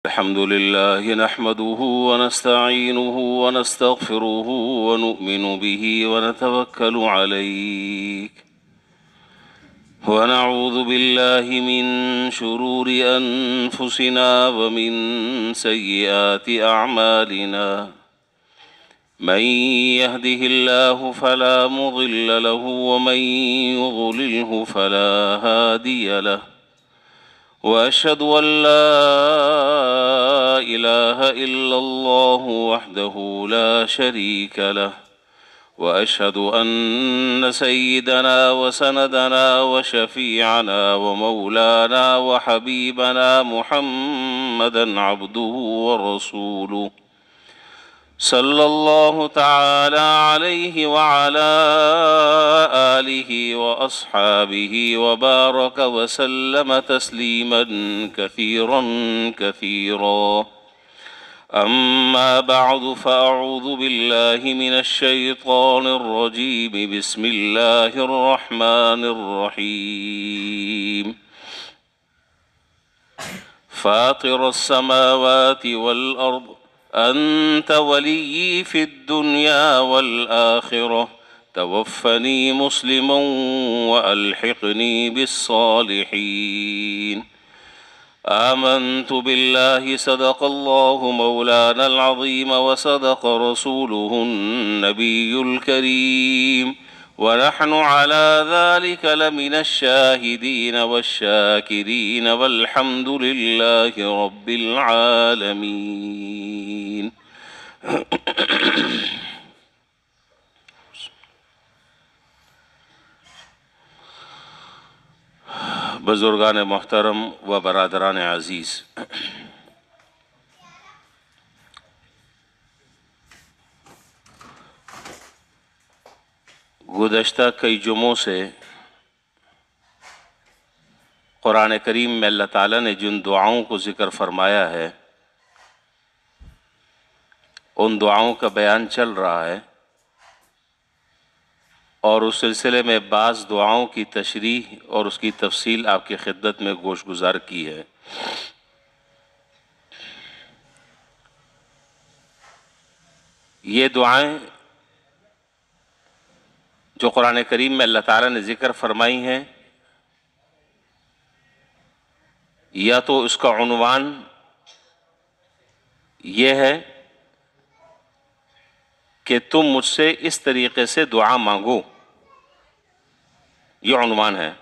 الحمد لله نحمده ونستعينه ونستغفره ونؤمن به ونتوكل عليه ونعوذ بالله من شرور أنفسنا ومن سيئات أعمالنا من يهده الله فلا مضل له ومن يضلله فلا هادي له وأشهد أن لا إله إلا الله وحده لا شريك له وأشهد أن سيدنا وسندنا وشفيعنا ومولانا وحبيبنا محمدا عبده ورسوله صلى الله تعالى عليه وعلى آله وأصحابه وبارك وسلم تسليما كثيرا كثيرا أما بعد فأعوذ بالله من الشيطان الرجيم بسم الله الرحمن الرحيم فاطر السماوات والأرض أنت ولي في الدنيا والآخرة توفني مسلما وألحقني بالصالحين آمنت بالله صدق الله مولانا العظيم وصدق رسوله النبي الكريم ونحن على ذلك لمن الشاهدين والشاكرين والحمد لله رب العالمين بزرگان محترم و برادران عزیز، گزشتہ کئی جمعوں سے قرآن کریم میں اللہ تعالیٰ نے جن دعاؤں کو ذکر فرمایا ہے ان دعاؤں کا بیان چل رہا ہے، اور اس سلسلے میں بعض دعاؤں کی تشریح اور اس کی تفصیل آپ کی خدمت میں گوش گزار کی ہے۔ یہ دعائیں جو قرآن کریم میں اللہ تعالیٰ نے ذکر فرمائی ہیں، یا تو اس کا عنوان یہ ہے کہ تم مجھ سے اس طریقے سے دعا مانگو، یہ عنوان ہے۔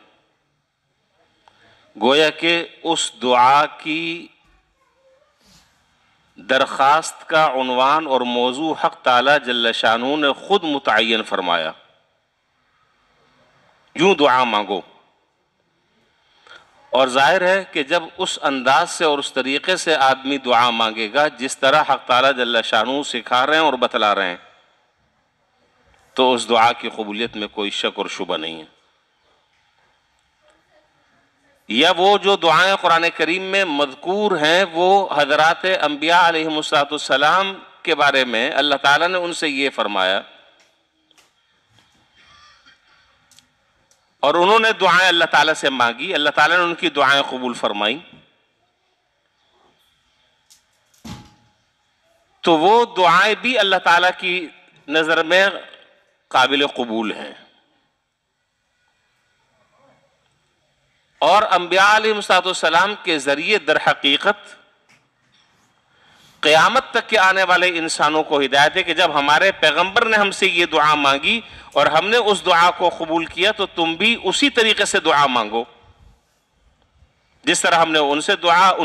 گویا کہ اس دعا کی درخواست کا عنوان اور موضوع حق تعالیٰ جل شانہ نے خود متعین فرمایا، یوں دعا مانگو۔ اور ظاہر ہے کہ جب اس انداز سے اور اس طریقے سے آدمی دعا مانگے گا جس طرح حق تعالیٰ جل شانہ سکھا رہے ہیں اور بتلا رہے ہیں، تو اس دعا کی قبولیت میں کوئی شک اور شبہ نہیں ہے۔ یا وہ جو دعائیں قرآن کریم میں مذکور ہیں وہ حضرات انبیاء علیہ السلام کے بارے میں اللہ تعالیٰ نے ان سے یہ فرمایا، اور انہوں نے دعائیں اللہ تعالیٰ سے مانگی، اللہ تعالیٰ نے ان کی دعائیں قبول فرمائیں، تو وہ دعائیں بھی اللہ تعالیٰ کی نظر میں قابل قبول ہیں۔ اور انبیاء علیہ السلام کے ذریعے در حقیقت قیامت تک کے آنے والے انسانوں کو ہدایت ہے کہ جب ہمارے پیغمبر نے ہم سے یہ دعا مانگی اور ہم نے اس دعا کو قبول کیا تو تم بھی اسی طریقے سے دعا مانگو، جس طرح ہم نے ان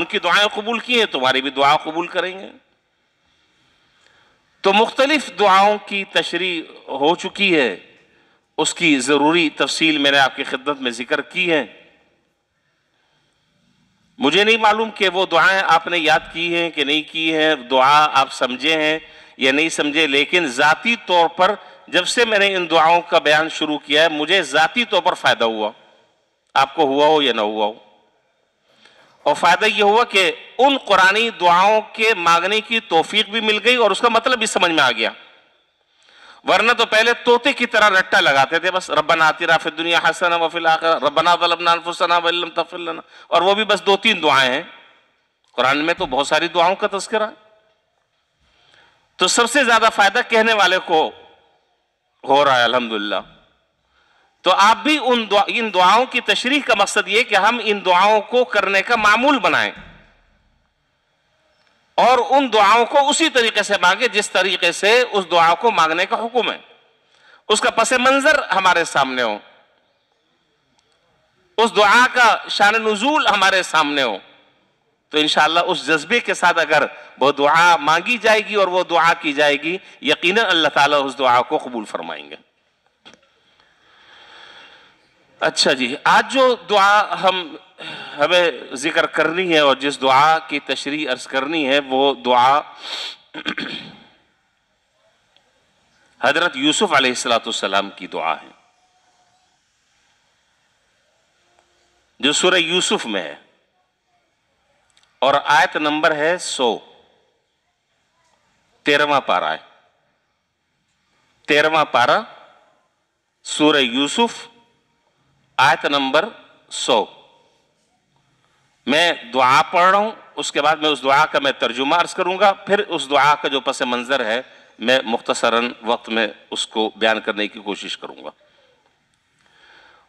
کی دعائیں قبول کی ہیں تمہاری بھی دعا قبول کریں گے۔ تو مختلف دعاؤں کی تشریح ہو چکی ہے، اس کی ضروری تفصیل میں نے آپ کی خدمت میں ذکر کی ہے۔ مجھے نہیں معلوم کہ وہ دعائیں آپ نے یاد کی ہیں کہ نہیں کی ہیں، دعا آپ سمجھے ہیں یا نہیں سمجھے، لیکن ذاتی طور پر جب سے میں نے ان دعاؤں کا بیان شروع کیا ہے مجھے ذاتی طور پر فائدہ ہوا، آپ کو ہوا ہو یا نہ ہوا ہو۔ اور فائدہ یہ ہوا کہ ان قرآنی دعاؤں کے مانگنے کی توفیق بھی مل گئی اور اس کا مطلب بھی سمجھ میں آ گیا۔ ورنہ تو پہلے طوطے کی طرح رٹا لگاتے تھے، بس ربنا آتنا فی الدنیا حسنہ وفی الآخرہ ربنا ظلمنا انفسنا وان لم تغفر لنا، اور وہ بھی بس 2-3 دعائیں ہیں، قرآن میں تو بہت ساری دعاؤں کا تذکرہ ہے، تو سب سے زیادہ فائدہ کہنے والے کو ہو رہا ہے الحمدللہ۔ تو آپ بھی ان دعاؤں کی تشریح کا مقصد یہ کہ ہم ان دعاؤں کو کرنے کا معمول بنائیں، اور ان دعاؤں کو اسی طریقے سے مانگے جس طریقے سے اس دعا کو مانگنے کا حکم ہے، اس کا پس منظر ہمارے سامنے ہو، اس دعا کا شان نزول ہمارے سامنے ہو، تو انشاءاللہ اس جذبے کے ساتھ اگر وہ دعا مانگی جائے گی اور وہ دعا کی جائے گی، یقیناً اللہ تعالیٰ اس دعا کو قبول فرمائیں گے۔ اچھا جی، آج جو دعا ہمیں ذکر کرنی ہے اور جس دعا کی تشریح عرض کرنی ہے، وہ دعا حضرت یوسف علیہ السلام کی دعا ہے، جو سورہ یوسف میں ہے، اور آیت نمبر ہے 100، 13واں پارہ ہے، 13واں پارہ سورہ یوسف، آیت نمبر 100۔ میں دعا پڑھ رہا ہوں، اس کے بعد میں اس دعا کا میں ترجمہ عرض کروں گا، پھر اس دعا کا جو پس منظر ہے میں مختصراً وقت میں اس کو بیان کرنے کی کوشش کروں گا۔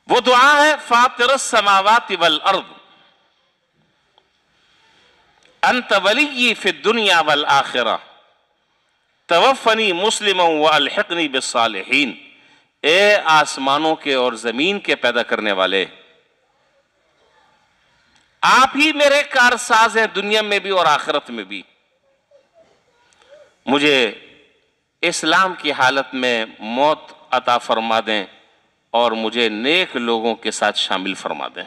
وہ دعا ہے: فاطر السماوات والارض انت ولی فی الدنیا والآخرہ توفنی مسلما والحقنی بالصالحین۔ اے آسمانوں کے اور زمین کے پیدا کرنے والے، آپ ہی میرے کارساز ہیں دنیا میں بھی اور آخرت میں بھی، مجھے اسلام کی حالت میں موت عطا فرما دیں اور مجھے نیک لوگوں کے ساتھ شامل فرما دیں۔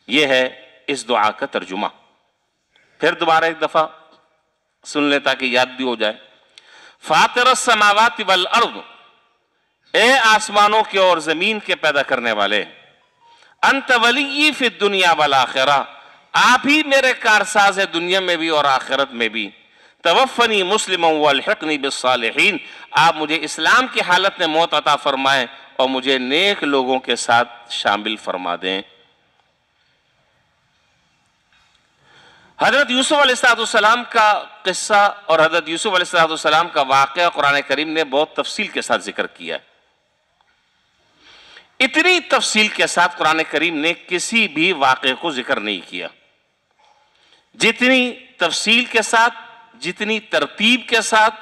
یہ ہے اس دعا کا ترجمہ۔ پھر دوبارہ ایک دفعہ سن لیں تاکہ یاد بھی ہو جائے۔ فاطر السماوات والارض، اے آسمانوں کے اور زمین کے پیدا کرنے والے، انت ولی فی الدنیا والآخرہ، آپ ہی میرے کارساز ہیں دنیا میں بھی اور آخرت میں بھی، توفنی مسلما والحقنی بالصالحین، آپ مجھے اسلام کی حالت میں موت عطا فرمائیں اور مجھے نیک لوگوں کے ساتھ شامل فرما دیں۔ حضرت یوسف علیہ السلام کا قصہ اور حضرت یوسف علیہ السلام کا واقعہ قرآن کریم نے بہت تفصیل کے ساتھ ذکر کیا ہے۔ اتنی تفصیل کے ساتھ قرآن کریم نے کسی بھی واقعے کو ذکر نہیں کیا، جتنی تفصیل کے ساتھ، جتنی ترتیب کے ساتھ،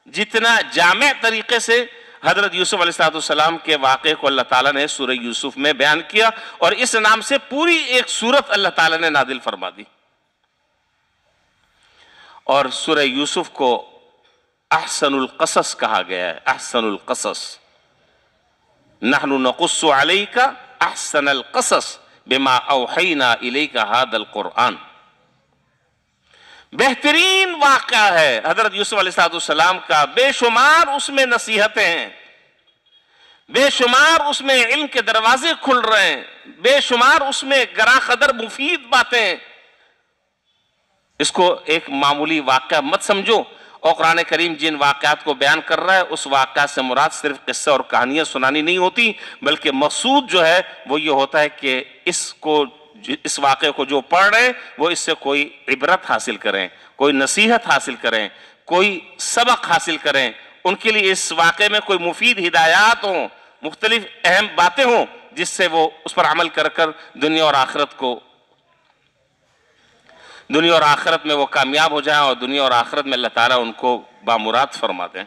جتنا جامع طریقے سے حضرت یوسف علیہ السلام کے واقعے کو اللہ تعالیٰ نے سورہ یوسف میں بیان کیا، اور اس نام سے پوری ایک سورت اللہ تعالیٰ نے نازل فرما دی۔ اور سورہ یوسف کو احسن القصص کہا گیا ہے، احسن القصص، نحن نقص علیک احسن القصص بما اوحینا الیک ھذا القرآن۔ بہترین واقعہ ہے حضرت یوسف علیہ السلام کا، بے شمار اس میں نصیحتیں ہیں، بے شمار اس میں علم کے دروازے کھل رہے ہیں، بے شمار اس میں گراں قدر مفید باتیں ہیں۔ اس کو ایک معمولی واقعہ مت سمجھو، اور قرآن کریم جن واقعات کو بیان کر رہا ہے اس واقعات سے مراد صرف قصہ اور کہانیاں سنانی نہیں ہوتی، بلکہ مقصود جو ہے وہ یہ ہوتا ہے کہ اس واقعے کو جو پڑھ رہے ہیں وہ اس سے کوئی عبرت حاصل کریں، کوئی نصیحت حاصل کریں، کوئی سبق حاصل کریں، ان کے لیے اس واقعے میں کوئی مفید ہدایات ہوں، مختلف اہم باتیں ہوں، جس سے وہ اس پر عمل کر کر دنیا اور آخرت میں وہ کامیاب ہو جائیں، اور دنیا اور آخرت میں اللہ تعالیٰ ان کو بامراد فرما دیں۔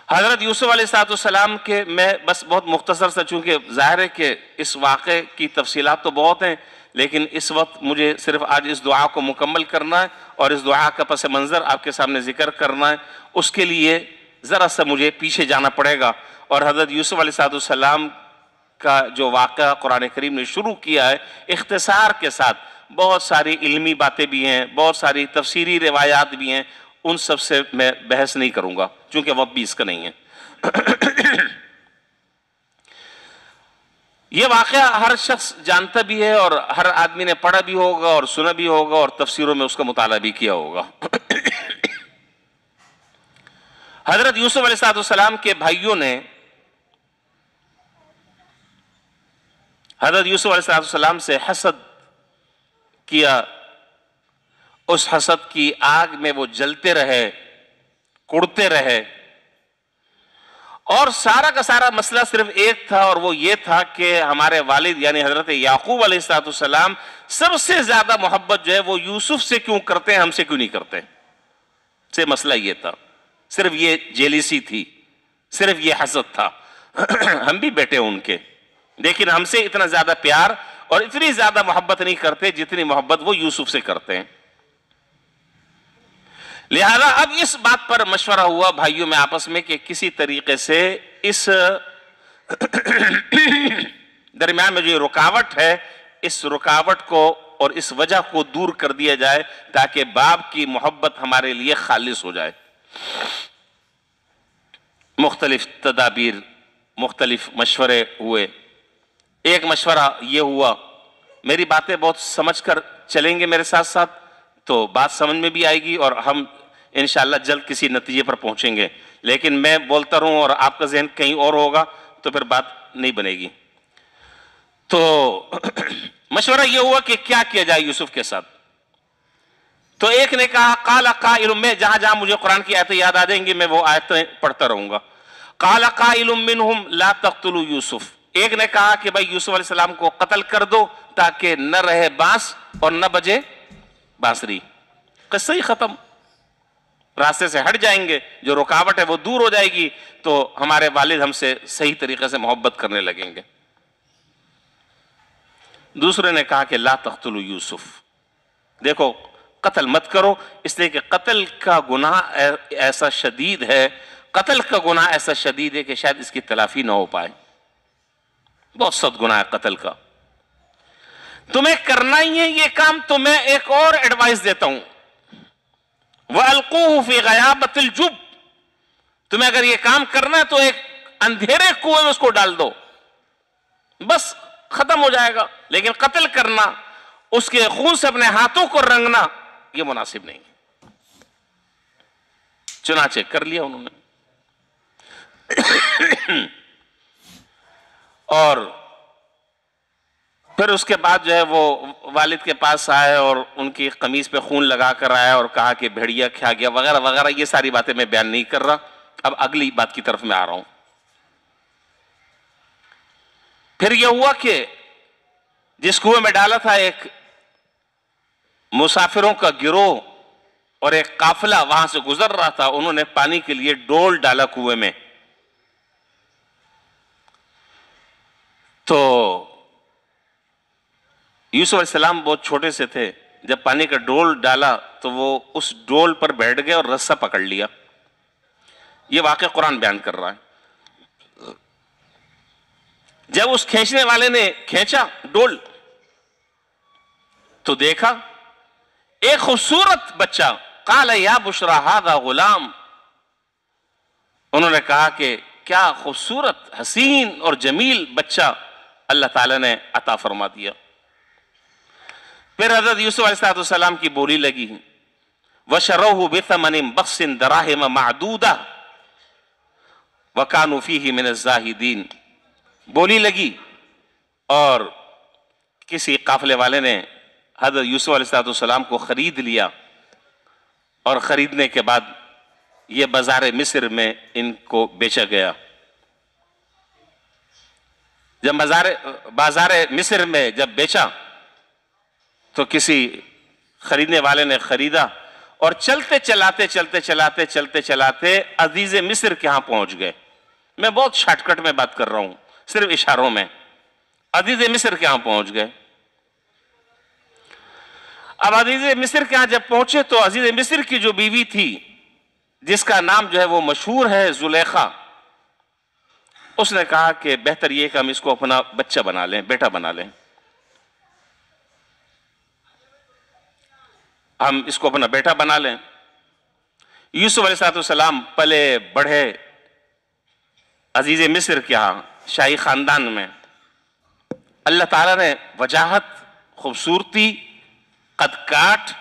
حضرت یوسف علیہ السلام کے میں بس بہت مختصر سے، چونکہ ظاہر ہے کہ اس واقعے کی تفصیلات تو بہت ہیں، لیکن اس وقت مجھے صرف آج اس دعا کو مکمل کرنا ہے اور اس دعا کا پس منظر آپ کے سامنے ذکر کرنا ہے۔ اس کے لیے ذرا سا مجھے پیچھے جانا پڑے گا، اور حضرت یوسف علیہ السلام کا جو واقعہ قرآن کریم نے شروع کیا ہے اختصار کے ساتھ، بہت ساری علمی باتیں بھی ہیں، بہت ساری تفسیری روایات بھی ہیں، ان سب سے میں بحث نہیں کروں گا چونکہ وقت بھی اس کا نہیں ہے۔ یہ واقعہ ہر شخص جانتا بھی ہے، اور ہر آدمی نے پڑھا بھی ہوگا اور سنا بھی ہوگا اور تفسیروں میں اس کا مطالعہ بھی کیا ہوگا۔ حضرت یوسف علیہ السلام کے بھائیوں نے حضرت یوسف علیہ السلام سے حسد کیا، اس حسد کی آگ میں وہ جلتے رہے، کڑتے رہے، اور سارا کا سارا مسئلہ صرف ایک تھا، اور وہ یہ تھا کہ ہمارے والد یعنی حضرت یعقوب علیہ السلام سب سے زیادہ محبت جو ہے وہ یوسف سے کیوں کرتے ہیں، ہم سے کیوں نہیں کرتے، سے مسئلہ یہ تھا، صرف یہ جیلیسی تھی، صرف یہ حسد تھا۔ ہم بھی بیٹے ان کے، لیکن ہم سے اتنا زیادہ پیار اور اتنی زیادہ محبت نہیں کرتے جتنی محبت وہ یوسف سے کرتے ہیں۔ لہذا اب اس بات پر مشورہ ہوا بھائیوں میں آپس میں کہ کسی طریقے سے اس درمیان میں جو رکاوٹ ہے، اس رکاوٹ کو اور اس وجہ کو دور کر دیا جائے تاکہ باپ کی محبت ہمارے لیے خالص ہو جائے۔ مختلف تدابیر، مختلف مشورے ہوئے۔ ایک مشورہ یہ ہوا، میری باتیں بہت سمجھ کر چلیں گے میرے ساتھ ساتھ تو بات سمجھ میں بھی آئے گی اور ہم انشاءاللہ جلد کسی نتیجے پر پہنچیں گے، لیکن میں بولتا رہوں اور آپ کا ذہن کہیں اور ہوگا تو پھر بات نہیں بنے گی۔ تو مشورہ یہ ہوا کہ کیا کیا جائے یوسف کے ساتھ۔ تو ایک نے کہا قال قائل، میں جہاں جہاں مجھے قرآن کی آیتیں یاد آ جائیں گی میں وہ آیتیں پڑھتا رہوں گا۔ قال قائل منہم لا تقتلوا یوسف، ایک نے کہا کہ بھائی یوسف علیہ السلام کو قتل کر دو تاکہ نہ رہے بانس اور نہ بجے بانسری، قصہ ہی ختم، راستے سے ہٹ جائیں گے، جو رکاوٹ ہے وہ دور ہو جائے گی تو ہمارے والد ہم سے صحیح طریقے سے محبت کرنے لگیں گے۔ دوسرے نے کہا کہ لا تقتلوا یوسف، دیکھو قتل مت کرو، اس لیے کہ قتل کا گناہ ایسا شدید ہے، قتل کا گناہ ایسا شدید ہے کہ شاید اس کی تلافی نہ ہو پائے، بہت سخت گناہ ہے قتل کا، تمہیں کرنا ہی ہے یہ کام۔ تو میں ایک اور ایڈوائس دیتا ہوں، وَأَلْقُوهُ فِي غَيَابَةِ الْجُبِّ، تمہیں اگر یہ کام کرنا ہے تو ایک اندھیرے کنویں میں اس کو ڈال دو، بس ختم ہو جائے گا، لیکن قتل کرنا، اس کے خون سے اپنے ہاتھوں کو رنگنا، یہ مناسب نہیں۔ چنانچہ کر لیا انہوں نے، اور پھر اس کے بعد جو ہے وہ والد کے پاس آئے اور ان کی قمیص پہ خون لگا کر آیا اور کہا کہ بھیڑیا کھا گیا وغیرہ وغیرہ، یہ ساری باتیں میں بیان نہیں کر رہا، اب اگلی بات کی طرف میں آ رہا ہوں۔ پھر یہ ہوا کہ جس کنویں میں ڈالا تھا، ایک مسافروں کا گروہ اور ایک قافلہ وہاں سے گزر رہا تھا، انہوں نے پانی کے لیے ڈول ڈالا کنویں میں، تو یوسف علیہ السلام بہت چھوٹے سے تھے، جب پانی کا ڈول ڈالا تو وہ اس ڈول پر بیٹھ گئے اور رسہ پکڑ لیا، یہ واقعہ قرآن بیان کر رہا ہے۔ جب اس کھینچنے والے نے کھینچا ڈول تو دیکھا ایک خوبصورت بچہ، قال یا بشرا ھذا غلام، انہوں نے کہا کہ کیا خوبصورت حسین اور جمیل بچہ اللہ تعالیٰ نے عطا فرما دیا۔ پھر حضرت یوسف علیہ السلام کی بولی لگی، وَشَرَوْهُ بِثَمَنٍ بَخْسٍ دَرَاهِمَ مَعْدُودَةٍ وَكَانُوا فِيهِ مِنَ الزَّاهِدِينَ، بولی لگی اور کسی قافلے والے نے حضرت یوسف علیہ السلام کو خرید لیا، اور خریدنے کے بعد یہ بازار مصر میں ان کو بیچا گیا۔ جب بازار مصر میں جب بیچا تو کسی خریدنے والے نے خریدا، اور چلتے چلاتے عزیز مصر کے ہاں پہنچ گئے۔ میں بہت شارٹ کٹ میں بات کر رہا ہوں، صرف اشاروں میں۔ عزیز مصر کے ہاں پہنچ گئے۔ اب عزیز مصر کے ہاں جب پہنچے تو عزیز مصر کی جو بیوی تھی، جس کا نام جو ہے وہ مشہور ہے زلیخا، اس نے کہا کہ بہتر یہ کہ ہم اس کو اپنا بچہ بنا لیں، بیٹا بنا لیں، ہم اس کو اپنا بیٹا بنا لیں۔ یوسف علیہ السلام پلے بڑھے عزیز مصر کے ہاں، شاہی خاندان میں، اللہ تعالیٰ نے وجاہت، خوبصورتی، قد کاٹ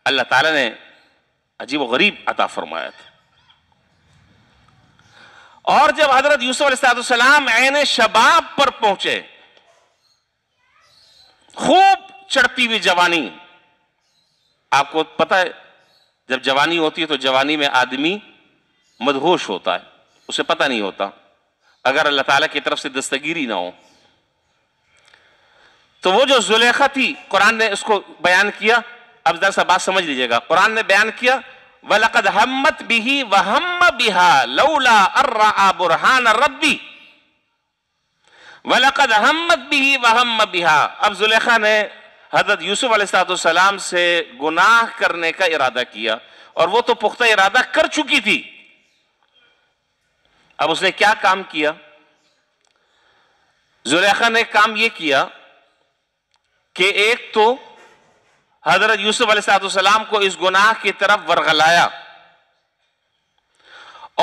اللہ تعالیٰ نے عجیب و غریب عطا فرمایا تھا۔ اور جب حضرت یوسف علیہ السلام عین شباب پر پہنچے، خوب چڑھتی ہوئی جوانی، آپ کو پتہ ہے جب جوانی ہوتی ہے تو جوانی میں آدمی مدہوش ہوتا ہے، اسے پتہ نہیں ہوتا اگر اللہ تعالیٰ کی طرف سے دستگیری نہ ہو. تو وہ جو زلیخا تھی قرآن نے اس کو بیان کیا. اب ذرا سا بات سمجھ لیجئے گا. قرآن نے بیان کیا وَلَقَدْ هَمَّتْ بِهِ وَهَمَّ بِهَا لَوْلَا أَن رَّأَىٰ بُرْهَانَ رَبِّهِ وَلَقَدْ هَمَّتْ بِهِ وَهَمَّ بِهَا. اب زلیخا نے حضرت یوسف علیہ السلام سے گناہ کرنے کا ارادہ کیا اور وہ تو پختہ ارادہ کر چکی تھی. اب اس نے کیا کام کیا؟ زلیخا نے کام یہ کیا کہ ایک تو حضرت یوسف علیہ السلام کو اس گناہ کی طرف ورغلایا،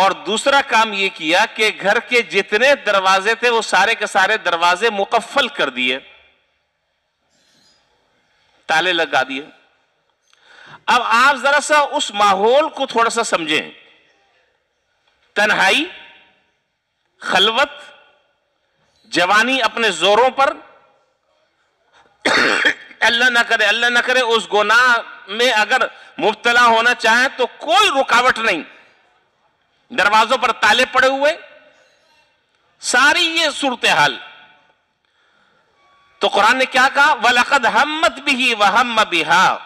اور دوسرا کام یہ کیا کہ گھر کے جتنے دروازے تھے وہ سارے کے سارے دروازے مقفل کر دیے، تالے لگا دیے. اب آپ ذرا سا اس ماحول کو تھوڑا سا سمجھیں. تنہائی، خلوت، جوانی اپنے زوروں پر، اللہ نہ کرے اس گناہ میں اگر مبتلا ہونا چاہیں تو کوئی رکاوٹ نہیں، دروازوں پر تالے پڑے ہوئے، ساری یہ صورتحال. تو قرآن نے کیا کہا؟ وَلَقَدْ هَمَّتْ بِهِ وَهَمَّ بِهَا.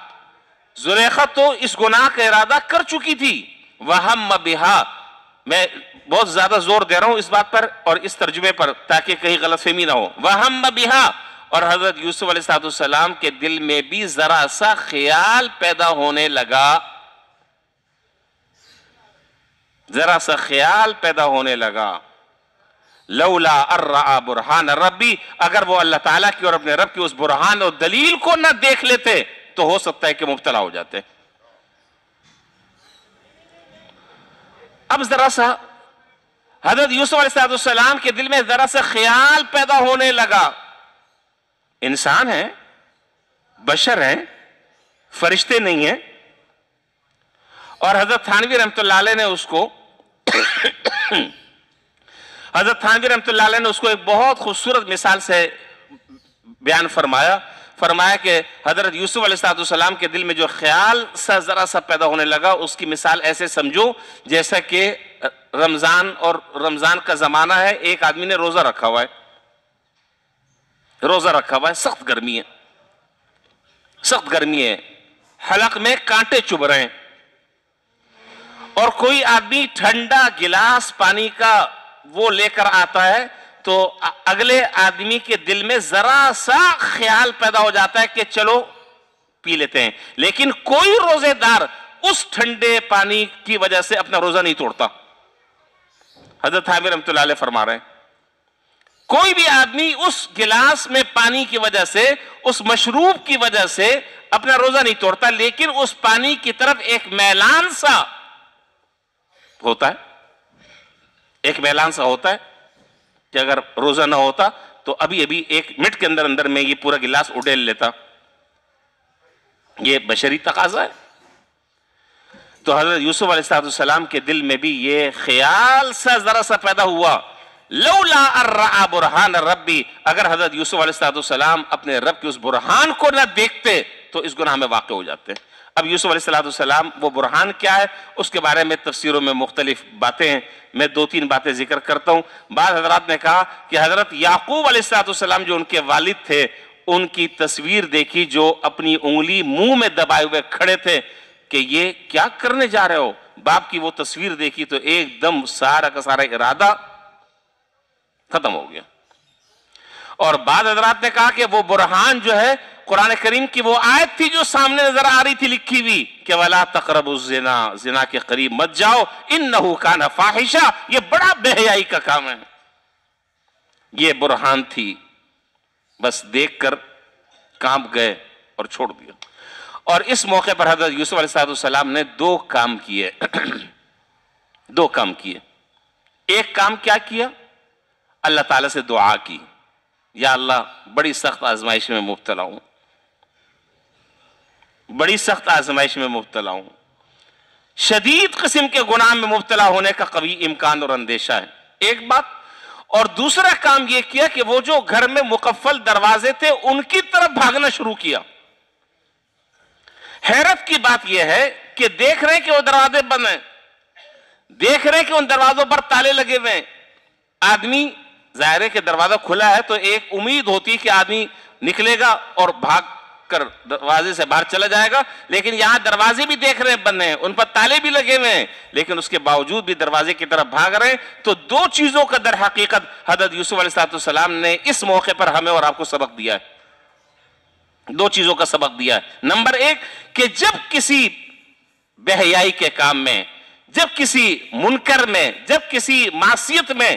زلیخا تو اس گناہ کا ارادہ کر چکی تھی. وَهَمَّ بِهَا، میں بہت زیادہ زور دے رہا ہوں اس بات پر اور اس ترجمے پر تاکہ کہیں غلط فہمی نہ ہو. وَهَمَّ بِهَا، اور حضرت یوسف علیہ السلام کے دل میں بھی ذرا سا خیال پیدا ہونے لگا، ذرا سا خیال پیدا ہونے لگا. لولا ارآ برہان ربی، اگر وہ اللہ تعالیٰ کی اور اپنے رب کی اس برہان اور دلیل کو نہ دیکھ لیتے تو ہو سکتا ہے کہ مبتلا ہو جاتے. اب ذرا سا حضرت یوسف علیہ السلام کے دل میں ذرا سا خیال پیدا ہونے لگا. انسان ہیں، بشر ہیں، فرشتے نہیں ہیں. اور حضرت تھانوی رحمۃ اللہ علیہ نے اس کو ایک بہت خوبصورت مثال سے بیان فرمایا کہ حضرت یوسف علیہ السلام کے دل میں جو خیال سا ذرا سا پیدا ہونے لگا، اس کی مثال ایسے سمجھو جیسا کہ رمضان کا زمانہ ہے، ایک آدمی نے روزہ رکھا ہوا ہے، سخت گرمی ہے، حلق میں کانٹے چبھ رہے ہیں، اور کوئی آدمی ٹھنڈا گلاس پانی کا وہ لے کر آتا ہے تو اگلے آدمی کے دل میں ذرا سا خیال پیدا ہو جاتا ہے کہ چلو پی لیتے ہیں. لیکن کوئی روزے دار اس ٹھنڈے پانی کی وجہ سے اپنا روزہ نہیں توڑتا. حضرت حامد رحمۃ اللہ علیہ فرما رہے ہیں کوئی بھی آدمی اس گلاس میں پانی کی وجہ سے، اس مشروب کی وجہ سے اپنا روزہ نہیں توڑتا، لیکن اس پانی کی طرف ایک میلان سا ہوتا ہے کہ اگر روزہ نہ ہوتا تو ابھی ایک منٹ کے اندر میں یہ پورا گلاس اڈیل لیتا. یہ بشری تقاضا ہے. تو حضرت یوسف علیہ السلام کے دل میں بھی یہ خیال سا ذرا سا پیدا ہوا، لولا ارآ برہان ربی، اگر حضرت یوسف علیہ السلام اپنے رب کے اس برہان کو نہ دیکھتے تو اس گناہ میں واقع ہو جاتے. اب یوسف علیہ السلام وہ برہان کیا ہے اس کے بارے میں تفسیروں میں مختلف باتیں ہیں. میں 2-3 باتیں ذکر کرتا ہوں. بعض حضرات نے کہا کہ حضرت یعقوب علیہ السلام جو ان کے والد تھے، ان کی تصویر دیکھی جو اپنی انگلی منہ میں دبائے ہوئے کھڑے تھے کہ یہ کیا کرنے جا رہے ہو. باپ کی وہ تصویر دیکھی تو ایک دم سارا کا سارا ارادہ ختم ہو گیا. اور بعض حضرات نے کہا کہ وہ برہان جو ہے قرآن کریم کی وہ آیت تھی جو سامنے نظر آ رہی تھی لکھی ہوئی کہ وَلَا تَقْرَبُوا الزِّنَا، زنا کے قریب مت جاؤ، إِنَّهُ كَانَ فَاحِشًا، یہ بڑا بے حیائی کا کام ہے. یہ برہان تھی، بس دیکھ کر کانپ گئے اور چھوڑ دیا. اور اس موقع پر حضرت یوسف علیہ السلام نے 2 کام کیے. 2 کام کیے. ایک کام کیا کیا؟ اللہ تعالیٰ سے دعا کی، یا اللہ بڑی سخت آزمائش میں مبتلا ہوں، بڑی سخت آزمائش میں مبتلا ہوں، شدید قسم کے گناہ میں مبتلا ہونے کا قوی امکان اور اندیشہ ہے. ایک بات. اور دوسرا کام یہ کیا کہ وہ جو گھر میں مقفل دروازے تھے ان کی طرف بھاگنا شروع کیا. حیرت کی بات یہ ہے کہ دیکھ رہے ہیں کہ وہ دروازے بند ہیں، دیکھ رہے ہیں کہ ان دروازوں پر تالے لگے ہوئے ہیں. آدمی ظاہر ہے کہ دروازہ کھلا ہے تو ایک امید ہوتی ہے کہ آدمی نکلے گا اور بھاگ کر دروازے سے باہر چلا جائے گا، لیکن یہاں دروازے بھی دیکھ رہے ہیں بند ہیں، ان پر تالے بھی لگے ہوئے ہیں، لیکن اس کے باوجود بھی دروازے کی طرف بھاگ رہے ہیں. تو دو چیزوں کا در حقیقت حضرت یوسف علیہ السلام نے اس موقع پر ہمیں اور آپ کو سبق دیا ہے. دو چیزوں کا سبق دیا ہے. نمبر ایک کہ جب کسی بے حیائی کے کام میں، جب کسی منکر میں، جب کسی معصیت میں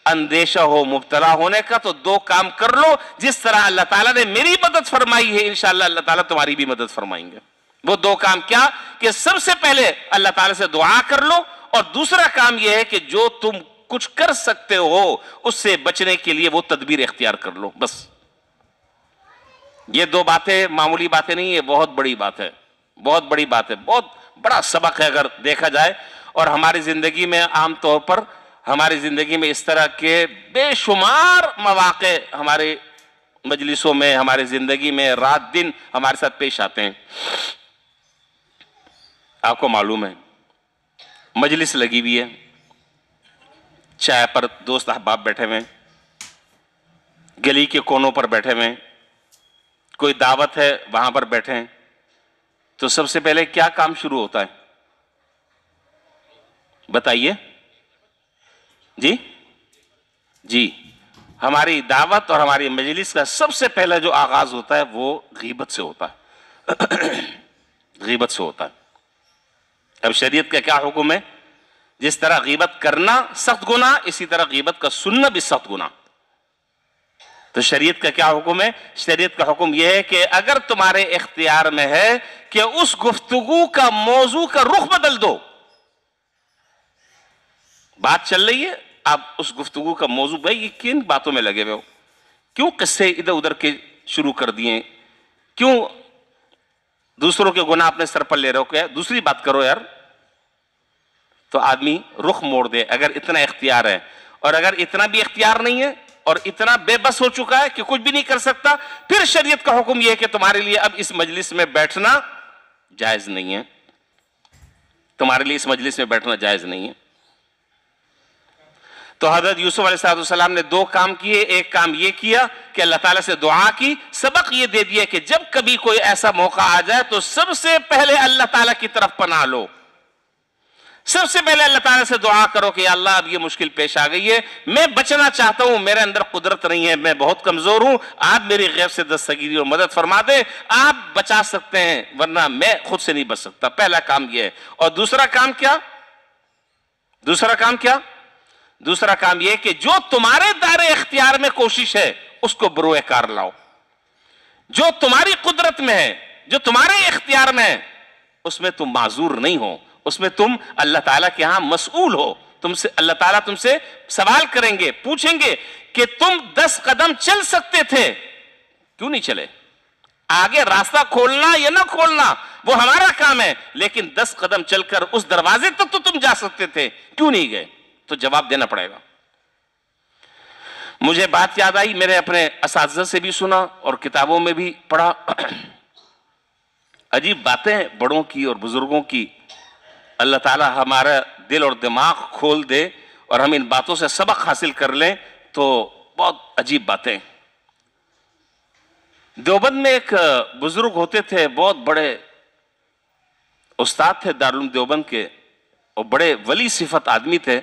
اندیشہ ہو مبتلا ہونے کا، تو دو کام کر لو جس طرح اللہ تعالیٰ نے میری مدد فرمائی ہے، انشاءاللہ اللہ تعالیٰ تمہاری بھی مدد فرمائیں گے. وہ دو کام کیا کہ سب سے پہلے اللہ تعالیٰ سے دعا کر لو، اور دوسرا کام یہ ہے کہ جو تم کچھ کر سکتے ہو اس سے بچنے کے لیے وہ تدبیر اختیار کر لو. بس یہ دو باتیں معمولی باتیں نہیں، یہ بہت بڑی بات ہے، بہت بڑی بات ہے، بہت بڑا سبق ہے اگر دیکھا جائے. اور ہماری زندگی میں عام طور پر ہماری زندگی میں اس طرح کے بے شمار مواقع ہمارے مجلسوں میں، ہماری زندگی میں رات دن ہمارے ساتھ پیش آتے ہیں. آپ کو معلوم ہے مجلس لگی ہوئی ہے، چائے پر دوست احباب بیٹھے ہوئے، گلی کے کونوں پر بیٹھے ہوئے، کوئی دعوت ہے وہاں پر بیٹھے ہیں، تو سب سے پہلے کیا کام شروع ہوتا ہے بتائیے؟ جی ہماری دعوت اور ہماری مجلس کا سب سے پہلا جو آغاز ہوتا ہے وہ غیبت سے ہوتا ہے. غیبت سے ہوتا ہے. اب شریعت کا کیا حکم ہے؟ جس طرح غیبت کرنا سخت گناہ، اسی طرح غیبت کا سننا بھی سخت گناہ. تو شریعت کا کیا حکم ہے؟ شریعت کا حکم یہ ہے کہ اگر تمہارے اختیار میں ہے کہ اس گفتگو کا موضوع کا رخ بدل دو. بات چل رہی ہے، آپ اس گفتگو کا موضوع، بھائی یہ کن باتوں میں لگے ہوئے ہو، کیوں قصے ادھر ادھر کے شروع کر دیے، کیوں دوسروں کے گناہ اپنے سر پر لے رہے ہو، کیا دوسری بات کرو یار. تو آدمی رخ موڑ دے اگر اتنا اختیار ہے. اور اگر اتنا بھی اختیار نہیں ہے اور اتنا بے بس ہو چکا ہے کہ کچھ بھی نہیں کر سکتا، پھر شریعت کا حکم یہ ہے کہ تمہارے لیے اب اس مجلس میں بیٹھنا جائز نہیں ہے. تمہارے لیے اس مجلس میں بیٹھنا جائز نہیں ہے. تو حضرت یوسف علیہ السلام نے دو کام کیے. ایک کام یہ کیا کہ اللہ تعالیٰ سے دعا کی، سبق یہ دے دیا کہ جب کبھی کوئی ایسا موقع آ جائے تو سب سے پہلے اللہ تعالیٰ کی طرف پناہ لو. سب سے پہلے اللہ تعالیٰ سے دعا کرو کہ یا اللہ اب یہ مشکل پیش آ گئی ہے، میں بچنا چاہتا ہوں، میرے اندر قدرت نہیں ہے، میں بہت کمزور ہوں، آپ میری غیب سے دستگیری اور مدد فرما دیں، آپ بچا سکتے ہیں ورنہ میں خود سے نہیں بچ سکتا. پہلا کام یہ ہے. اور دوسرا کام کیا؟ دوسرا کام یہ کہ جو تمہارے دائرے اختیار میں کوشش ہے اس کو بروئے کار لاؤ. جو تمہاری قدرت میں ہے، جو تمہارے اختیار میں ہے، اس میں تم معذور نہیں ہو، اس میں تم اللہ تعالیٰ کے ہاں مسئول ہو. تم سے اللہ تعالیٰ تم سے سوال کریں گے، پوچھیں گے کہ تم 10 قدم چل سکتے تھے، کیوں نہیں چلے؟ آگے راستہ کھولنا یا نہ کھولنا وہ ہمارا کام ہے، لیکن 10 قدم چل کر اس دروازے تک تو تم جا سکتے تھے، کیوں نہیں گئے؟ تو جواب دینا پڑے گا. مجھے بات یاد آئی، میرے اپنے اساتذہ سے بھی سنا اور کتابوں میں بھی پڑھا. عجیب باتیں بڑوں کی اور بزرگوں کی. اللہ تعالیٰ ہمارا دل اور دماغ کھول دے اور ہم ان باتوں سے سبق حاصل کر لیں تو بہت عجیب باتیں. دیوبند میں ایک بزرگ ہوتے تھے، بہت بڑے استاد تھے دارالعلوم دیوبند کے، اور بڑے ولی صفت آدمی تھے.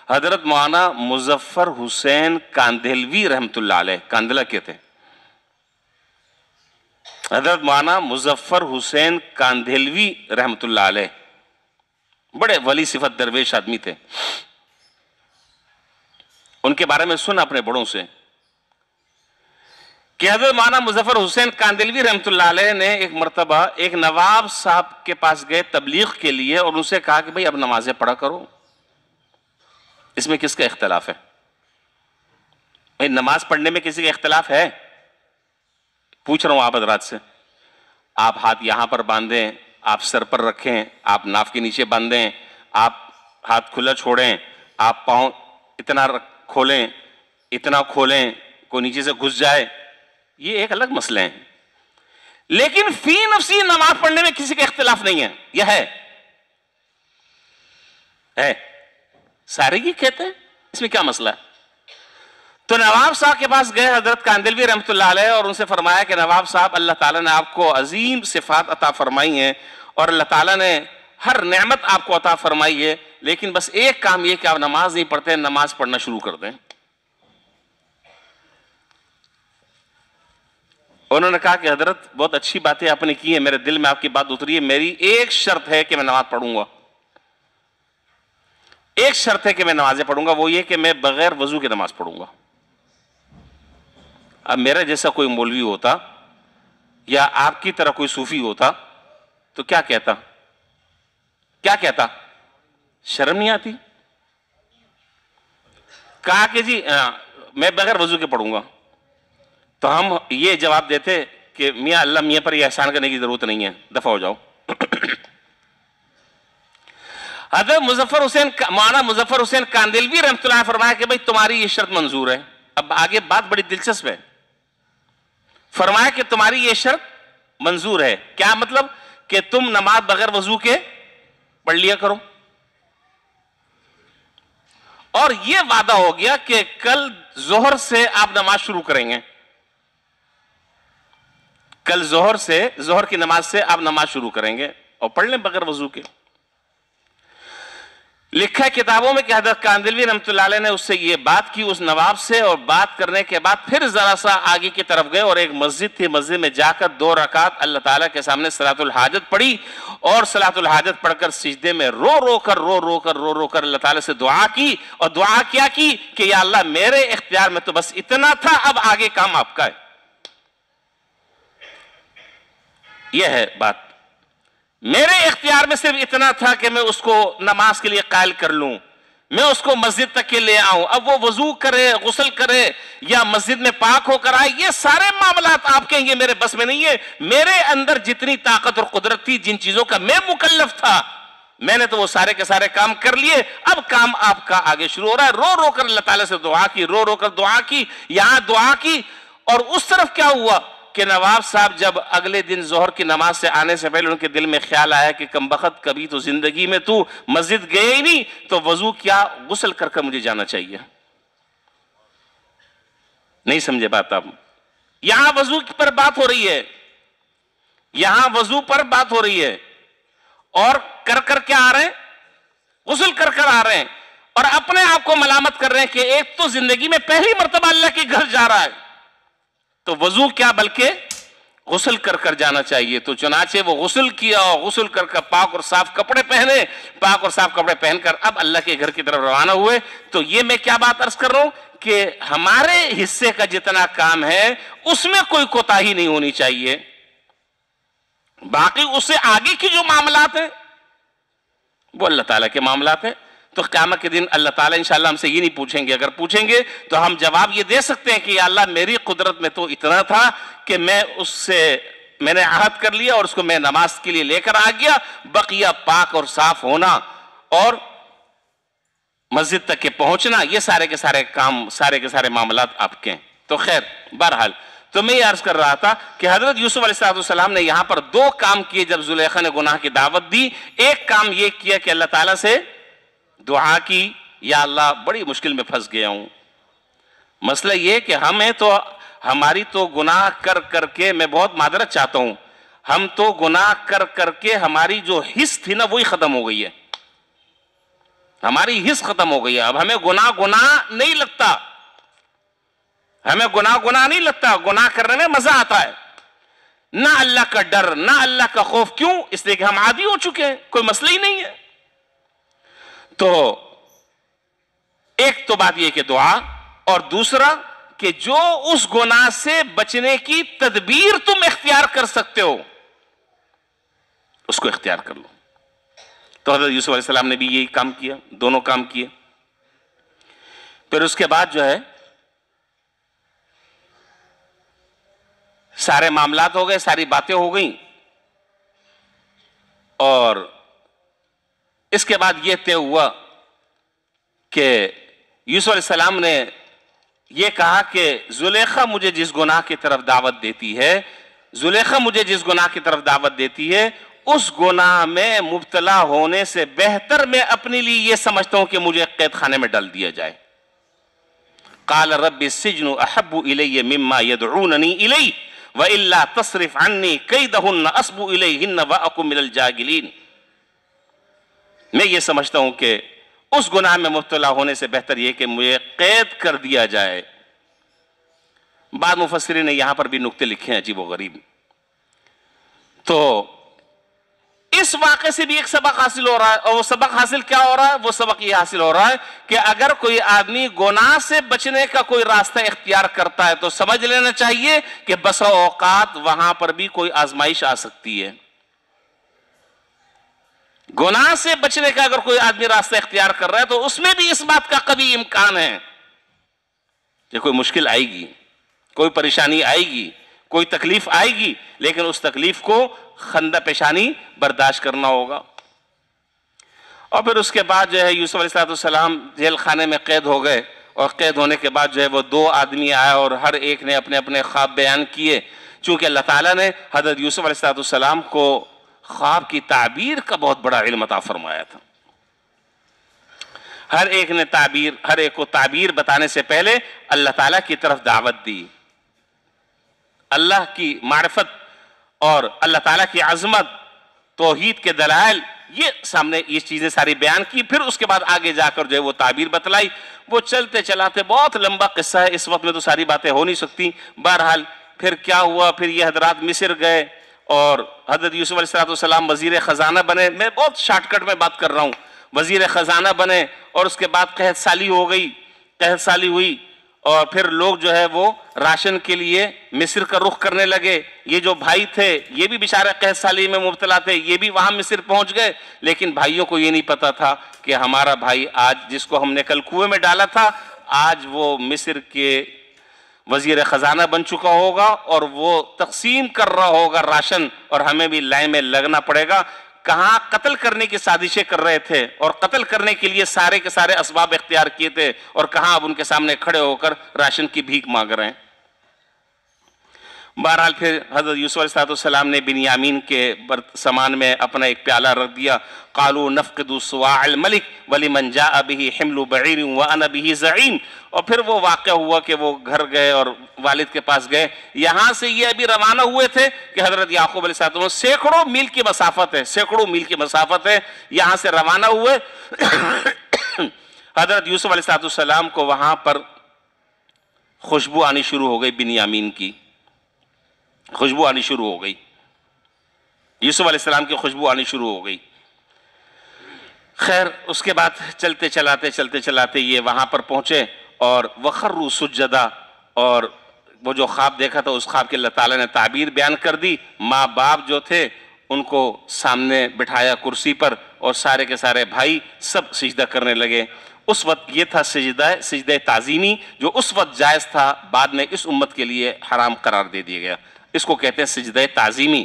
حضرت مولانا مظفر حسین کاندھلوی رحمت اللہ علیہ، کاندھلہ کے تھے. حضرت مولانا مظفر حسین کاندھلوی رحمت اللہ علیہ بڑے ولی صفت درویش آدمی تھے. ان کے بارے میں سنا اپنے بڑوں سے کہ حضرت مولانا مظفر حسین کاندھلوی رحمت اللہ علیہ نے ایک مرتبہ ایک نواب صاحب کے پاس گئے تبلیغ کے لیے اور ان سے کہا کہ بھئی اب نمازیں پڑھا کرو. اس میں کس کا اختلاف ہے؟ بھئی نماز پڑھنے میں کسی کا اختلاف ہے؟ پوچھ رہا ہوں آپ حضرات سے. آپ ہاتھ یہاں پر باندھیں، آپ سر پر رکھیں، آپ ناف کے نیچے باندھیں، آپ ہاتھ کھلا چھوڑیں، آپ پاؤں اتنا کھولیں، اتنا کھولیں، کوئی نیچے سے گھس جائے، یہ ایک الگ مسئلہ ہیں. لیکن فی نفسی نماز پڑھنے میں کسی کا اختلاف نہیں ہے. یہ ہے سارے یہ کہتے ہیں, اس میں کیا مسئلہ ہے؟ تو نواب صاحب کے پاس گئے حضرت کاندلوی رحمۃ اللہ علیہ, اور ان سے فرمایا کہ نواب صاحب, اللہ تعالیٰ نے آپ کو عظیم صفات عطا فرمائی ہیں اور اللہ تعالیٰ نے ہر نعمت آپ کو عطا فرمائی ہے, لیکن بس ایک کام یہ کہ آپ نماز نہیں پڑھتے, نماز پڑھنا شروع کر دیں. انہوں نے کہا کہ حضرت بہت اچھی باتیں آپ نے کی ہیں, میرے دل میں آپ کی بات اتری ہے, میری ایک شرط ہے کہ میں نماز پڑھوں گا, ایک شرط ہے کہ میں نمازیں پڑھوں گا, وہ یہ کہ میں بغیر وضو کی نماز پڑھوں گا. اب میرا جیسا کوئی مولوی ہوتا یا آپ کی طرح کوئی صوفی ہوتا تو کیا کہتا, شرم نہیں آتی؟ کہا کہ جی میں بغیر وضو کے پڑھوں گا. تو ہم یہ جواب دیتے کہ میاں اللہ میاں پر یہ احسان کرنے کی ضرورت نہیں ہے, دفع ہو جاؤ. حضرت مولانا مظفر حسین کاندلوی رحمۃ اللہ فرمایا کہ بھائی تمہاری یہ شرط منظور ہے. اب آگے بات بڑی دلچسپ ہے. فرمایا کہ تمہاری یہ شرط منظور ہے. کیا مطلب؟ کہ تم نماز بغیر وضو کے پڑھ لیا کرو. اور یہ وعدہ ہو گیا کہ کل ظہر سے آپ نماز شروع کریں گے. کل ظہر کی نماز سے آپ نماز شروع کریں گے اور پڑھ لیں بغیر وضو کے. لکھا ہے کتابوں میں کہ حضرت کاندلوی رحمۃ اللہ علیہ نے اس سے یہ بات کی, اس نواب سے, اور بات کرنے کے بعد پھر ذرا سا آگے کی طرف گئے اور ایک مسجد تھی, مسجد میں جا کر 2 رکعت اللہ تعالیٰ کے سامنے صلاۃ الحاجت پڑھی, اور صلاۃ الحاجت پڑھ کر سجدے میں رو رو کر اللہ تعالیٰ سے دعا کی. اور دعا کیا کی کہ یا اللہ میرے اختیار میں تو بس اتنا تھا, اب آگے کام آپ کا ہے. یہ ہے بات. میرے اختیار میں صرف اتنا تھا کہ میں اس کو نماز کے لیے قائل کر لوں, میں اس کو مسجد تک کے لے آؤں. اب وہ وضو کرے, غسل کرے یا مسجد میں پاک ہو کر آئے, یہ سارے معاملات آپ کے, یہ میرے بس میں نہیں ہے. میرے اندر جتنی طاقت اور قدرت تھی, جن چیزوں کا میں مکلف تھا, میں نے تو وہ سارے کے سارے کام کر لیے. اب کام آپ کا آگے شروع ہو رہا ہے. رو کر اللہ تعالیٰ سے دعا کی, رو کر دعا کی, یہاں دعا کی. اور اس طرف کیا ہوا کہ نواب صاحب جب اگلے دن ظہر کی نماز سے آنے سے پہلے ان کے دل میں خیال آیا کہ کمبخت, کبھی تو زندگی میں تو مسجد گئے ہی نہیں, تو وضو کیا غسل کر مجھے جانا چاہیے. نہیں سمجھے بات آپ؟ یہاں وضو پر بات ہو رہی ہے, یہاں وضو پر بات ہو رہی ہے, اور کر کیا آ رہے ہیں, غسل کر آ رہے ہیں, اور اپنے آپ کو ملامت کر رہے ہیں کہ ایک تو زندگی میں پہلی مرتبہ اللہ کے گھر جا رہا ہے, تو وضو کیا بلکہ غسل کر جانا چاہیے. تو چنانچہ وہ غسل کیا, اور غسل کر پاک اور صاف کپڑے پہنے, پاک اور صاف کپڑے پہن کر اب اللہ کے گھر کی طرف روانہ ہوئے. تو یہ میں کیا بات عرض کر رہا ہوں کہ ہمارے حصے کا جتنا کام ہے اس میں کوئی کوتاہی نہیں ہونی چاہیے. باقی اس سے آگے کی جو معاملات ہیں وہ اللہ تعالیٰ کے معاملات ہیں. تو قیامت کے دن اللہ تعالیٰ انشاءاللہ ہم سے یہ نہیں پوچھیں گے. اگر پوچھیں گے تو ہم جواب یہ دے سکتے ہیں کہ یا اللہ میری قدرت میں تو اتنا تھا کہ میں نے عہد کر لیا اور اس کو میں نماز کے لیے لے کر آ گیا. بقیہ پاک اور صاف ہونا اور مسجد تک کے پہنچنا, یہ سارے کے سارے کام, سارے کے سارے معاملات آپ کے ہیں. تو خیر بہرحال تو میں یہ عرض کر رہا تھا کہ حضرت یوسف علیہ السلام نے یہاں پر 2 کام کیے جب زلیخا نے گناہ کی دعوت دی. ایک کام یہ کیا کہ اللہ تعالیٰ سے دعا کی, یا اللہ بڑی مشکل میں پھنس گیا ہوں. مسئلہ یہ کہ ہماری تو گناہ کر کے, میں بہت معذرت چاہتا ہوں, ہم تو گناہ کر کے ہماری جو حس تھی نا وہی ختم ہو گئی ہے. ہماری حس ختم ہو گئی ہے. اب ہمیں گناہ نہیں لگتا, ہمیں گناہ نہیں لگتا. گناہ کرنے میں مزہ آتا ہے. نہ اللہ کا ڈر, نہ اللہ کا خوف. کیوں؟ اس لیے کہ ہم عادی ہو چکے ہیں, کوئی مسئلہ ہی نہیں ہے. تو ایک تو بات یہ کہ دعا, اور دوسرا کہ جو اس گناہ سے بچنے کی تدبیر تم اختیار کر سکتے ہو اس کو اختیار کر لو. تو حضرت یوسف علیہ السلام نے بھی یہی کام کیا, دونوں کام کیے. پھر اس کے بعد جو ہے سارے معاملات ہو گئے, ساری باتیں ہو گئیں, اور اس کے بعد یہ طے ہوا کہ یوسف علیہ السلام نے یہ کہا کہ زلیخا مجھے جس گناہ کی طرف دعوت دیتی ہے زلیخا مجھے جس گناہ کی طرف دعوت دیتی ہے اس گناہ میں مبتلا ہونے سے بہتر میں اپنے لیے یہ سمجھتا ہوں کہ مجھے قید خانے میں ڈال دیا جائے. قال رب السجن احب الی مما يدعوننی الی والا تصرف عنی کیدہن اصب الیہن واکن من الجاہلین. میں یہ سمجھتا ہوں کہ اس گناہ میں مبتلا ہونے سے بہتر یہ کہ مجھے قید کر دیا جائے. بعض مفسرین نے یہاں پر بھی نکتے لکھے ہیں عجیب و غریب. تو اس واقعے سے بھی ایک سبق حاصل ہو رہا ہے, اور وہ سبق حاصل کیا ہو رہا ہے؟ وہ سبق یہ حاصل ہو رہا ہے کہ اگر کوئی آدمی گناہ سے بچنے کا کوئی راستہ اختیار کرتا ہے تو سمجھ لینا چاہیے کہ بسا اوقات وہاں پر بھی کوئی آزمائش آ سکتی ہے. گناہ سے بچنے کا اگر کوئی آدمی راستہ اختیار کر رہا ہے تو اس میں بھی اس بات کا کبھی امکان ہے کہ کوئی مشکل آئے گی, کوئی پریشانی آئے گی, کوئی تکلیف آئے گی, لیکن اس تکلیف کو خندہ پیشانی برداشت کرنا ہوگا. اور پھر اس کے بعد جو ہے یوسف علیہ السلام جیل خانے میں قید ہو گئے, اور قید ہونے کے بعد جو ہے وہ 2 آدمی آئے اور ہر ایک نے اپنے اپنے خواب بیان کیے. چونکہ اللہ تعالیٰ نے حضرت یوسف علیہ السلام کو خواب کی تعبیر کا بہت بڑا علم عطا فرمایا تھا. ہر ایک کو تعبیر بتانے سے پہلے اللہ تعالیٰ کی طرف دعوت دی. اللہ کی معرفت اور اللہ تعالیٰ کی عظمت, توحید کے دلائل, یہ سامنے یہ چیزیں ساری بیان کی. پھر اس کے بعد آگے جا کر جو ہے وہ تعبیر بتلائی. وہ چلتے چلاتے بہت لمبا قصہ ہے, اس وقت میں تو ساری باتیں ہو نہیں سکتی. بہرحال پھر کیا ہوا, پھر یہ حضرات مصر گئے اور حضرت یوسف علیہ السلام وزیر خزانہ بنے. میں بہت شارٹ کٹ میں بات کر رہا ہوں. وزیر خزانہ بنے اور اس کے بعد قحط سالی ہوئی, اور پھر لوگ جو ہے وہ راشن کے لیے مصر کا رخ کرنے لگے. یہ جو بھائی تھے یہ بھی بیچارے قحط سالی میں مبتلا تھے, یہ بھی وہاں مصر پہنچ گئے. لیکن بھائیوں کو یہ نہیں پتا تھا کہ ہمارا بھائی آج, جس کو ہم نے کل کنویں میں ڈالا تھا, آج وہ مصر کے وزیر خزانہ بن چکا ہوگا اور وہ تقسیم کر رہا ہوگا راشن, اور ہمیں بھی لائن میں لگنا پڑے گا. کہاں قتل کرنے کی سازشیں کر رہے تھے اور قتل کرنے کے لیے سارے کے سارے اسباب اختیار کیے تھے, اور کہاں اب ان کے سامنے کھڑے ہو کر راشن کی بھیک مانگ رہے ہیں. بہرحال پھر حضرت یوسف علیہ السلام نے بنیامین کے سامان میں اپنا ایک پیالہ رکھ دیا. قالوا نفقد صواع الملک ولمن جاء به حمل بعیر وانا به زعیم. اور پھر وہ واقعہ ہوا کہ وہ گھر گئے اور والد کے پاس گئے. یہاں سے یہ ابھی روانہ ہوئے تھے کہ حضرت یعقوب علیہ السلام, سینکڑوں میل کی مسافت ہے, یہاں سے روانہ ہوئے. حضرت یوسف علیہ السلام کو وہاں پر خوشبو آنی شروع ہو گئی, بنیامین کی خوشبو آنی شروع ہو گئی, یوسف علیہ السلام کی خوشبو آنی شروع ہو گئی. خیر اس کے بعد چلتے چلاتے یہ وہاں پر پہنچے اور وخروا سجدا, اور وہ جو خواب دیکھا تھا اس خواب کے اللہ تعالیٰ نے تعبیر بیان کر دی. ماں باپ جو تھے ان کو سامنے بٹھایا کرسی پر, اور سارے کے سارے بھائی سب سجدہ کرنے لگے. اس وقت یہ تھا سجدہ تعظیمی, جو اس وقت جائز تھا, بعد میں اس امت کے لیے حرام قرار دے دیا گیا. اس کو کہتے ہیں سجدہ تعظیمی.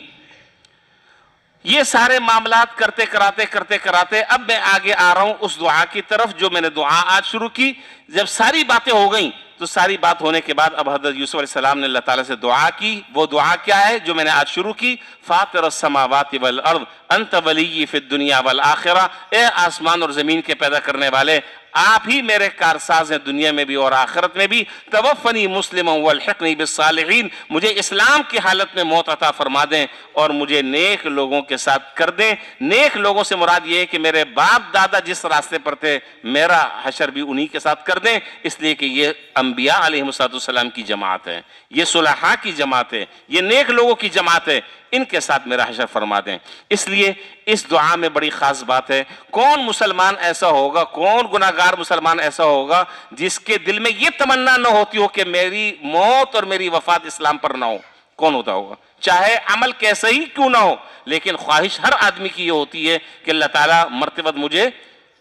یہ سارے معاملات کرتے کراتے اب میں آگے آ رہا ہوں اس دعا کی طرف جو میں نے دعا آج شروع کی. جب ساری باتیں ہو گئیں تو ساری بات ہونے کے بعد اب حضرت یوسف علیہ السلام نے اللہ تعالیٰ سے دعا کی. وہ دعا کیا ہے جو میں نے آج شروع کی؟ فاطر السماوات والارض انت ولی فی الدنیا والآخرہ. اے آسمان اور زمین کے پیدا کرنے والے, آپ ہی میرے کارساز ہیں دنیا میں بھی اور آخرت میں بھی. توفنی مسلما والحقنی بالصالحین. مجھے اسلام کی حالت میں موت عطا فرما دیں اور مجھے نیک لوگوں کے ساتھ کر دیں. نیک لوگوں سے مراد یہ ہے کہ میرے باپ دادا جس راستے پر تھے میرا حشر بھی انہی کے ساتھ کر دیں, اس لیے کہ یہ انبیاء علیہ السلام کی جماعت ہے, یہ صلحاء کی جماعت ہے, یہ نیک لوگوں کی جماعت ہے, ان کے ساتھ میرا حشر فرما دیں. اس لیے اس دعا میں بڑی خاص بات ہے. کون مسلمان ایسا ہوگا, کون گناہگار مسلمان ایسا ہوگا جس کے دل میں یہ تمنا نہ ہوتی ہو کہ میری موت اور میری وفات اسلام پر نہ ہو؟ کون ہوتا ہوگا؟ چاہے عمل کیسا ہی کیوں نہ ہو, لیکن خواہش ہر آدمی کی یہ ہوتی ہے کہ اللہ تعالیٰ مرتے وقت مجھے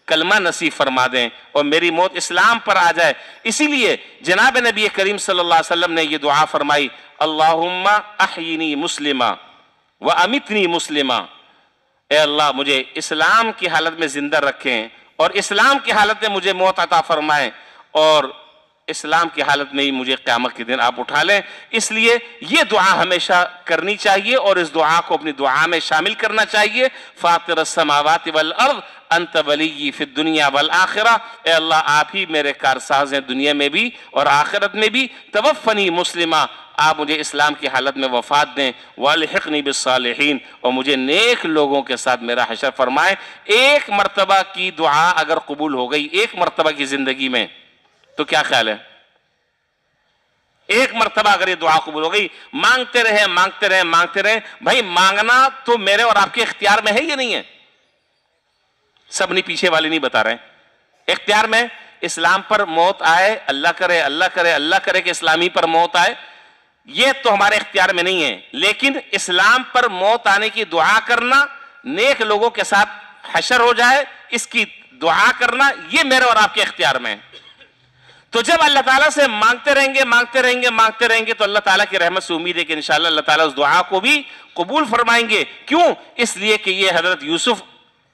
کلمہ نصیب فرما دیں اور میری موت اسلام پر آ جائے. اسی لیے جناب نبی کریم صلی اللہ علیہ وسلم نے یہ دعا فرمائی, اللہم احیینی مسلمہ وَأَمِتْنِي مُسْلِمًا. اے اللہ مجھے اسلام کی حالت میں زندہ رکھیں اور اسلام کی حالت میں مجھے موت عطا فرمائیں, اور اسلام کی حالت میں ہی مجھے قیامت کے دن آپ اٹھا لیں. اس لیے یہ دعا ہمیشہ کرنی چاہیے اور اس دعا کو اپنی دعا میں شامل کرنا چاہیے. فاطر السماوات والارض انت ولی فی الدنیا والآخرہ، اے اللہ آپ ہی میرے کارساز ہیں دنیا میں بھی اور آخرت میں بھی. توفنی مسلمہ، آپ مجھے اسلام کی حالت میں وفات دیں. والحقنی بالصالحین، اور مجھے نیک لوگوں کے ساتھ میرا حشر فرمائیں. ایک مرتبہ کی دعا اگر قبول ہو گئی ایک مرتبہ کی زندگی میں تو کیا خیال ہے؟ ایک مرتبہ اگر یہ دعا قبول ہو گئی، مانگتے رہے مانگتے رہے مانگتے رہے. بھائی مانگنا تو میرے اور آپ کے اختیار میں ہے یا نہیں ہے؟ سب نہیں، پیچھے والے نہیں بتا رہے ہیں. اختیار میں اسلام پر موت آئے، اللہ کرے اللہ کرے اللہ کرے کہ اسلامی پر موت آئے، یہ تو ہمارے اختیار میں نہیں ہے. لیکن اسلام پر موت آنے کی دعا کرنا، نیک لوگوں کے ساتھ حشر ہو جائے اس کی دعا کرنا، یہ میرے اور آپ کے اختیار میں ہے. تو جب اللہ تعالیٰ سے مانگتے رہیں گے مانگتے رہیں گے مانگتے رہیں گے تو اللہ تعالیٰ کی رحمت سے امید ہے کہ انشاءاللہ اللہ تعالیٰ اس دعا کو بھی قبول فرمائیں گے. کیوں؟ اس لیے کہ یہ حضرت یوسف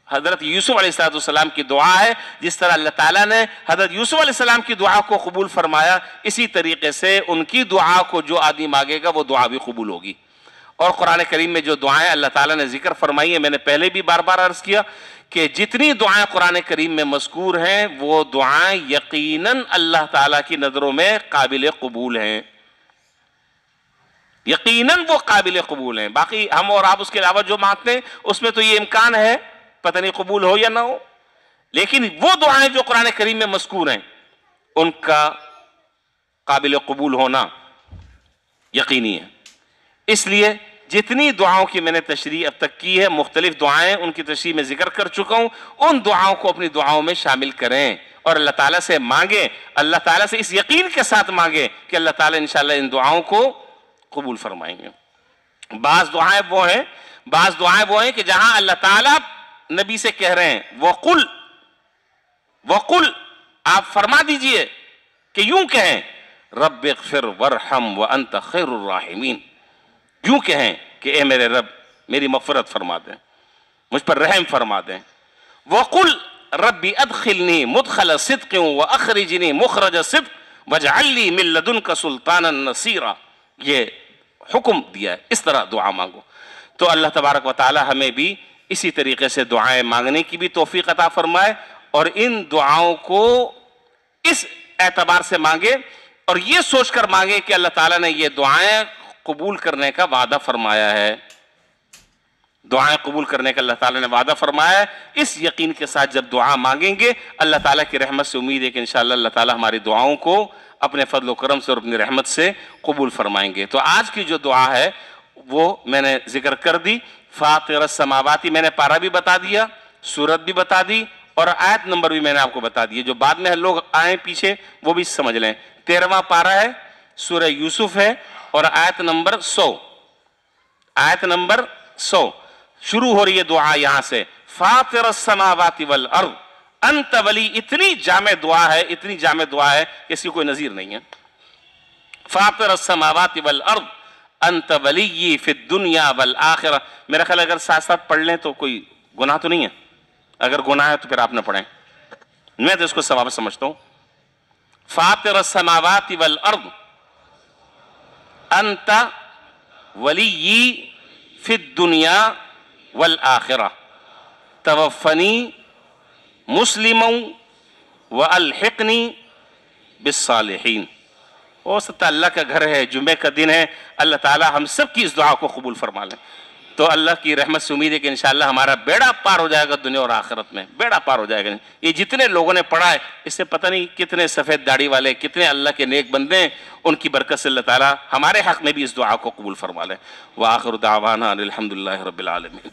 علیہ السلام کی دعا ہے. جس طرح اللہ تعالیٰ نے حضرت یوسف علیہ السلام کی دعا کو قبول فرمایا، اسی طریقے سے ان کی دعا کو جو آدمی مانگے گا وہ دعا بھی قبول ہوگی. اور قرآن کریم میں جو دعائیں اللہ تعالیٰ نے ذکر فرمائی ہیں، میں نے پہلے بھی بار بار عرض کیا کہ جتنی دعائیں قرآن کریم میں مذکور ہیں وہ دعائیں یقیناً اللہ تعالیٰ کی نظروں میں قابل قبول ہیں. یقیناً وہ قابل قبول ہیں. باقی ہم اور آپ اس کے علاوہ جو مانگتے ہیں اس میں تو یہ امکان ہے پتہ نہیں قبول ہو یا نہ ہو، لیکن وہ دعائیں جو قرآن کریم میں مذکور ہیں ان کا قابل قبول ہونا یقینی ہے. اس لیے جتنی دعاؤں کی میں نے تشریح اب تک کی ہے، مختلف دعائیں ان کی تشریح میں ذکر کر چکا ہوں، ان دعاؤں کو اپنی دعاؤں میں شامل کریں اور اللہ تعالیٰ سے مانگیں. اللہ تعالیٰ سے اس یقین کے ساتھ مانگیں کہ اللہ تعالیٰ انشاءاللہ ان دعاؤں کو قبول فرمائیں گے. بعض دعائیں وہ ہیں کہ جہاں اللہ تعالیٰ نبی سے کہہ رہے ہیں وقل آپ فرما دیجئے کہ یوں کہیں رب اغفر وارحم وانت خیر الراحمین، یوں کہیں کہ اے میرے رب میری مغفرت فرما دیں، مجھ پر رحم فرما دیں. وقل ربی ادخلنی مدخل صدق واخرجنی مخرج صدق واجعل لی من لدنک سلطانا نصیرا، یہ حکم دیا ہے اس طرح دعا مانگو. تو اللہ تبارک و تعالی ہمیں بھی اسی طریقے سے دعائیں مانگنے کی بھی توفیق عطا فرمائے اور ان دعاؤں کو اس اعتبار سے مانگے اور یہ سوچ کر مانگے کہ اللہ تعالیٰ نے یہ دعائیں قبول کرنے کا وعدہ فرمایا ہے. دعائیں قبول کرنے کا اللہ تعالیٰ نے وعدہ فرمایا ہے. اس یقین کے ساتھ جب دعا مانگیں گے اللہ تعالیٰ کی رحمت سے امید ہے کہ انشاءاللہ اللہ تعالیٰ ہماری دعاؤں کو اپنے فضل و کرم سے اور اپنی رحمت سے قبول فرمائیں گے. تو آج کی جو دعا ہے وہ میں نے ذکر کر دی. فاطر السماواتی میں نے پارہ بھی بتا دیا، سورت بھی بتا دی اور آیت نمبر بھی میں نے آپ کو بتا دی. جو بعد میں لوگ آئیں پیچھے وہ بھی سمجھ لیں. 13واں پارہ ہے، سورہ یوسف ہے اور آیت نمبر 100. آیت نمبر 100 شروع ہو رہی ہے دعا یہاں سے. فاطر السماوات والارض انت ولی. اتنی جامع دعا ہے، اتنی جامع دعا ہے کہ اس کی کوئی نظیر نہیں ہے. فاطر السماوات والارض انت ولی فی الدنیا والآخرہ. میرا خیال اگر ساتھ ساتھ پڑھ لیں تو کوئی گناہ تو نہیں ہے. اگر گناہ ہے تو پھر آپ نہ پڑھیں، میں تو اس کو ثواب سمجھتا ہوں. فاطر السماوات والارض انت ولی فی الدنیا والآخرہ توفنی مسلما والحقنی بالصالحین. ہو سکتا اللہ کا گھر ہے، جمعے کا دن ہے، اللہ تعالی ہم سب کی اس دعا کو قبول فرما لیں. تو اللہ کی رحمت سے امید ہے کہ انشاءاللہ ہمارا بیڑا پار ہو جائے گا دنیا اور آخرت میں، بیڑا پار ہو جائے گا. یہ جتنے لوگوں نے پڑھا ہے اس سے پتہ نہیں کتنے سفید داڑھی والے، کتنے اللہ کے نیک بندے ہیں، ان کی برکت سے اللہ تعالیٰ ہمارے حق میں بھی اس دعا کو قبول فرما لیں. وآخر دعوانا الحمدللہ رب العالمین.